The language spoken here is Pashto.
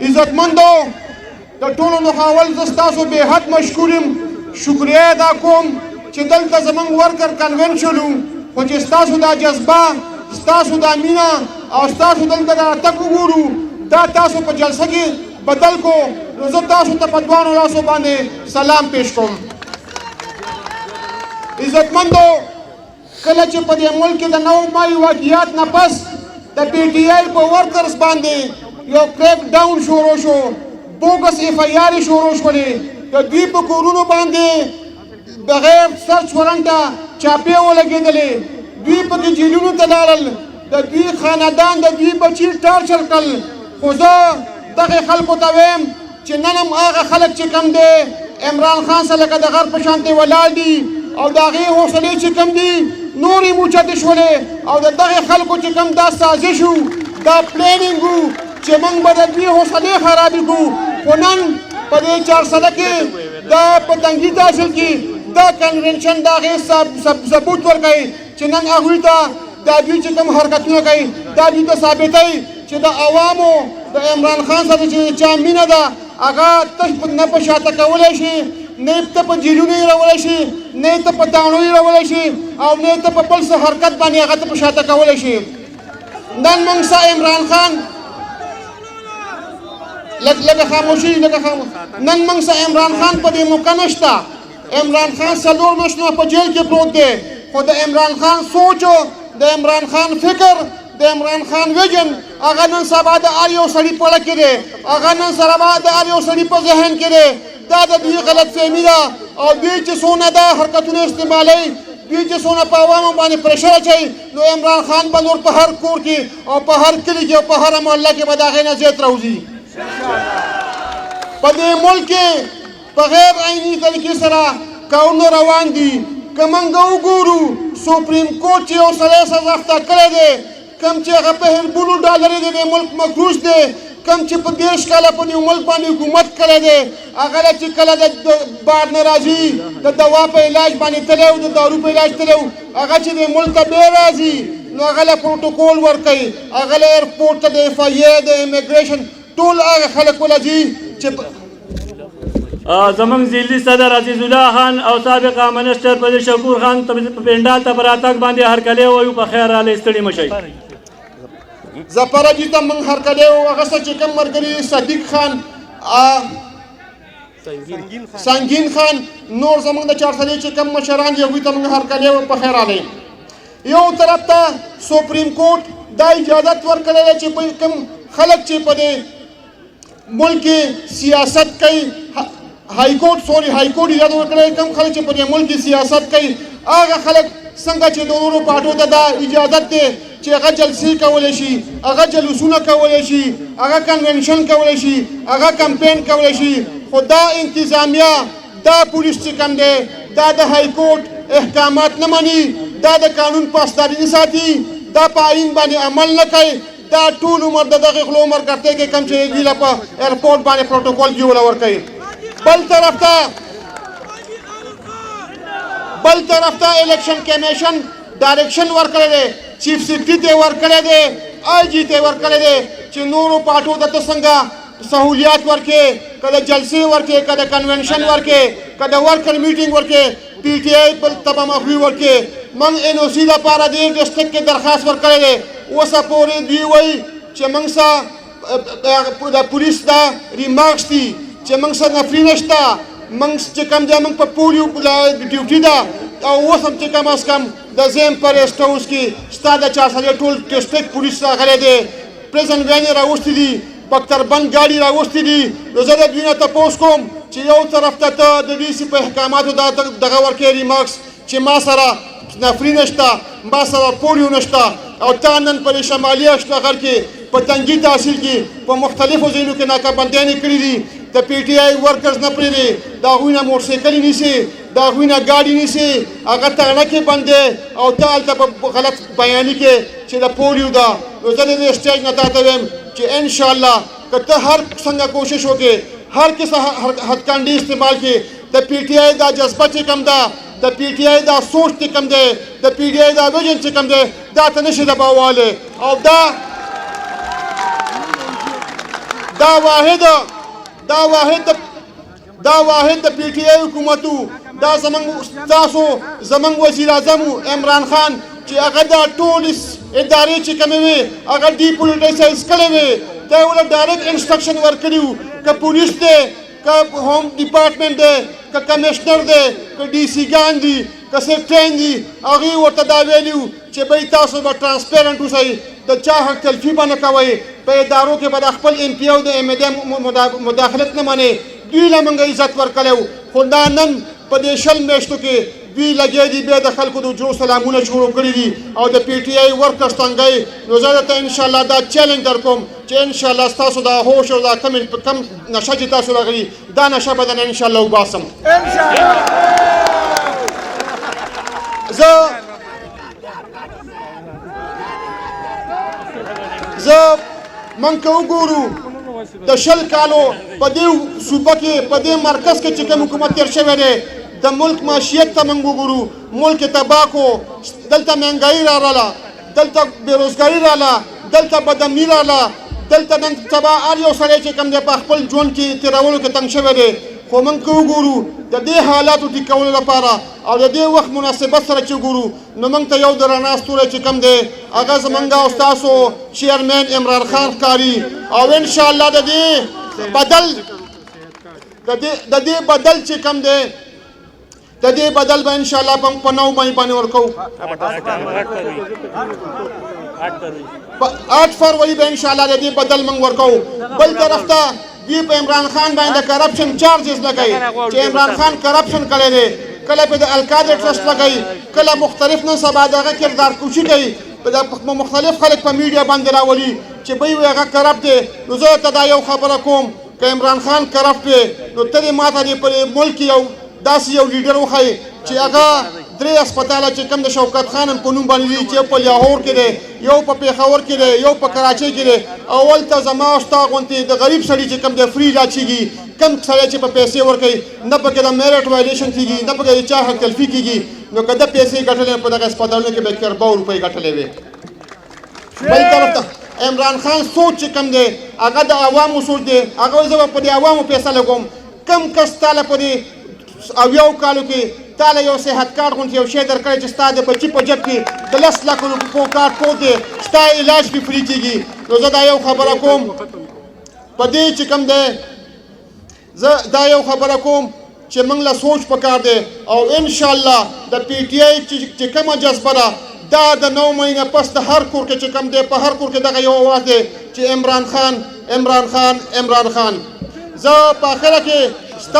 عزتمندو د ټولو نو خاول زه ستاسو بې حد مشکور یم شکریه ادا کوم چې دلته زموږ ورکر کنونشن و خو چې ستاسو دا جذبه ستاسو دا مینه او ستاسو دلته دا راتګ وګورو دا تاسو په جلسه کې بدل کو نو زه تاسو ته په دوانو لاسو باندې سلام پیش کوم عزتمندو کله چې په دې ملک کې د 9 مای واقعیات نه پس د پی ټی آی په ورکرز باندې یو کریک ډاون شروع شو بوګس ایف آی آر شروع شولې د دوی په کورونو باندې بغیر سرچ ورنټه چاپې ولګېدلې دوی پکې جیلونو ته لاړل د دوی خاندان د دوی بچي ټارچر کړل خو زه دغه خلکو ته وایم چې نن هم هغه خلک چې کم دی عمران خان سره لکه د غر په شانتې ولاړ دي او د هغې حوصلې چې کم دي نورې موچتې شولې او د دغې خلکو چې کم دا سازش و دا پلیننګ و چې موږ به د دوی حوصلې خرابې کړو خو نن په دې 400 کې دا په تنګي تحصیل کې دا کنونشن د هغې ثبوت ورکوي چې نن هغوی ته دا دوی چې کوم حرکتونه کوي دا دوی ته ثابتوي چې د عوامو د عمران خان سره چې چا مینه ده هغه تش نه په شاته کولی شي نه ته په جیلونو یې راولی شي نه ته په تاڼو یې راولی شي او نه ته په بل څه حرکت باندې هغه ته په شاته کولی شي نن موږ سه عمران خان لکه خاموشي نن موږ سه عمران خان په دې موقع نشته عمران خان 4 میاشتې په جیل کې پروت دی خو د عمران خان سوچ د عمران خان فکر د عمران خان ویژن هغه نن سبا د هر یو سړي په لکه دی هغه نن سبا د هر یو سړي په ذهن کې دی دا د دوی غلط فهمي ده او دوی چې څونه دا حرکتونه استعمالوي دوی چې څونه په عوامو باندې پرېشر اچوي نو عمران خان به نور په هر کور کې او په هر کلي کې او په هره محله کې به د هغې نه زیات راوځي په دې ملک کې په غیر عیني طریقې سره کارونه روان دي که موږ وګورو سپریم کورټ چې یو سړی سزا اخته کړی دی کوم چې هغه په هربونو ډالرې د دې ملک مکروس دی کوم چې په 10 کاله په دې ملک باندې حکومت کړی دی هغه چې کله د بار نه راځي د دوا په علاج باندې تللی او د دارو په علاج تللی هغه چې دې ملک ته بیا راځي نو هغه له پروټوکول ورکوي هغه له ایرپورټ ته د ایف آی اے د امیګریشن ټول هغه خلک ولځي چې زمونږ ضلعي صدر عزیز الله خان او سابقه منسټر پردیش شکور خان پنډال ته په راتګ باندې هرکلی وایو په خیر راغلی ستړي مه شئ زپره جي ته موږ هرکلی وایو هغه څه چې کوم ملګري صدیق خان سنگین خان نور زموږ د 400 چې کوم مشران دي هغوی ته موږ هرکلی وایو په خیر راغلی یو طرف ته سپریم کورټ دا اجازت ورکړی دی چې کوم خلک چې په دې ملک کې سیاست کوي هائی کورټ اجازه ورکړی کوم خلک چې په دې ملک کې سیاست کوي هغه خلک څنګه چې د نورو پارټیو ته دا اجازت دی چې هغه جلسې کولی شي هغه جلوسونه کولی شي هغه کنونشن کولی شي هغه کمپین کولی شي خو دا انتظامیه دا پولیس چې کوم دی دا د هائی کورټ احکامات نه مني دا د قانون پاسداري نه ساتي دا په آئین باندې عمل نه کوي دا ټول عمر د دغې غلو عمر کرتی کې کوم چې دوی له په ایرپورټ باندې پروټوکول کې وله ورکوي بل طرف ته الیکشن کمیشن ډایرکشن ورکړی دی چیف سیکرټري ته ورکړی دی آی جي ته ورکړی دی چې نورو پارټیو ته ته څنګه سهولیات ورکړې که د جلسې ورکړې که د کنونشن ورکړې که د ورکر میټینګ ورکړې پی ټي آی بل ته به مخوي ورکړې موږ ان او سي لپاره دې ډسټرکټ کې درخواست ورکړی دی اوسه پورې دوی وایي چې موږ سه د پولیس دا ریمارکس دي چې موږ سره نفري نشته موږ چې کوم دی موږ په پولیو ډیوټي ده او اوس هم چې کم از کم د زیم په ریسټ هاوس کې ستا د 400 ټول ډسټرکټ پولیس راغلی دی پریزن وین یې راوستي دي بختربند ګاډي راوستي دي نو زه د دوی نه تپوس کوم چې یو طرف ته ته د ډي سي په احکاماتو دغه ورکې ریمارکس چې ما سره نفري نشته ما سره پولیو نشته او تا نن په شمالي اشنغر کې په تنګي تحصیل کې په مختلفو ځایونو کې ناکابندیانې کړي دي د پی ټي آی ورکرز نه پرېږدي د هغوی نه موټرسایکلې نیسي د هغوی نه ګاډي نیسي هغه تغړه کې بند دی او ته هلته په غلط بیاني کې چې د پولیو ده نو زه د دې سټیج نه تا ته وایم چې انشاءالله که ته هر څنګه کوشش وکړې هر قسم هتکانډي استعمال کړې د پی ټي آی دا جذبه چې کم ده د پی ټي آی دا سوچ چې کم دی د پی ټي آی دا ویژن چې کم دی دا ته نشي دباوالی او دا واحد د پی ټی آی حکومتو دا زمنګ وزیر اعظم عمران خان چې هغه دا ټول ادارې چې کومې وي هغه ډیپولیټیسایز کړې وي ته یې ورله ډایرکټ انسټرکشن ورکړي وو که پولیس دی که ہوم ډپارټمنټ دی که کمیشنر دی که ډي سي ګان دي که سیکټرین دي هغوی ورته دا ویلي وو چې بهی تاسو به ټرانسپیرنټ اوسئ د چا حق تلفي به نه کوئ په ادارو کې به د خپل ایم پي او د ایم ای مداخلت نه منئ دوی له موږ عزت ورکړی و خو دا نن په دې 20 میاشتو کې دوی لګیا دي بیا د خلکو د حجرو سلامونه شروع کړي دي او د پی ټي آی ورکرز تنګئ نو زه درته انشاءالله دا چیلنج در کوم چې انشاءالله ستاسو دا هوش او دا کم نشه چې تاسو راغلي دا نشه به درنه انشاءالله وباسم زه موږ که وګورو د 20 کالو په دې صوبه کې په دې مرکز کې چې کوم حکومت تېر شوی دی د ملک معیشت ته موږ وګورو ملک تباه کو دلته مهنګایي راغله دلته بېروزګاري راغله دلته بدامني راغله دلته نن سبا هر یو سړی چې کوم دی په خپل ژوند کې تېرولو کې تنګ شوی دی خو موږ که وګورو د دې حالاتو ټیک کولو لپاره او د دې وخت مناسبت سره چې وګورو نو موږ ته یو د رڼا ستوری چې کوم دی هغه زموږ او ستاسو چیرمین عمران خان ښکاري او انشاءالله د دې بدل چې کوم دی د دې بدل به انشاءالله په 9 مئی باندې ورکوو 8 فروری به انشاءالله د دې بدل موږ ورکوو بل طرف ته دوی په عمران خان باندې د کرپشن چارجز لګوي چې عمران خان کرپشن کړی دی کله په د القاعده ټرسټ لګوي کله مختلف نن سبا د هغه کردار کوشي کوي مختلف خلک په میډیا باندې راولي چې بی وي هغه کرپټ دی نو زه ته دا یو خبره کوم که عمران خان کرپټ دی نو ته دې ماته دې په ملک یو داسې یو لیډر وښایي چې هغه 3 اسپتاله چې کوم د شوکت خان په نوم باندې دي چې په لاهور کې دی یو په پېښور کې دی یو په کراچۍ کې دی اول ته زما او ستا غوندې د غریب سړي چې کوم دی فری علاج کېږي کم سړی چې په پیسې ورکوي نه پکې د میرټ وایلیشن کېږي نه پکې د چا حق تلفي کېږي نو که د پیسې ګټلې په دغه اسپتالونو کې به کرباو روپۍ ګټلې وي بل طرف ته عمران خان سوچ چې کوم دی هغه د عوامو سوچ دی هغه زه به په دې عوامو پیسه لګوم کم کس تاله په دې 80 کالو کې تاله یو صحت کارت غوندې یو شی درکړی چې ستا د بچي په جب کې د 10 لکو روپو کارت پروت دی ستا علاج پې فري کېږي نو زه دا یو خبره کوم په دې چې کوم دی زه دا یو خبره کوم چې موږ له سوچ پکار دی او انشاءالله د پی ټي آی چې کومه جذبه ده دا د 9 مئی نه پس د هر کور کې چې کوم دی په هر کور کې دغه یو اواز دی چې عمران خان زه په آخره کې ستاسو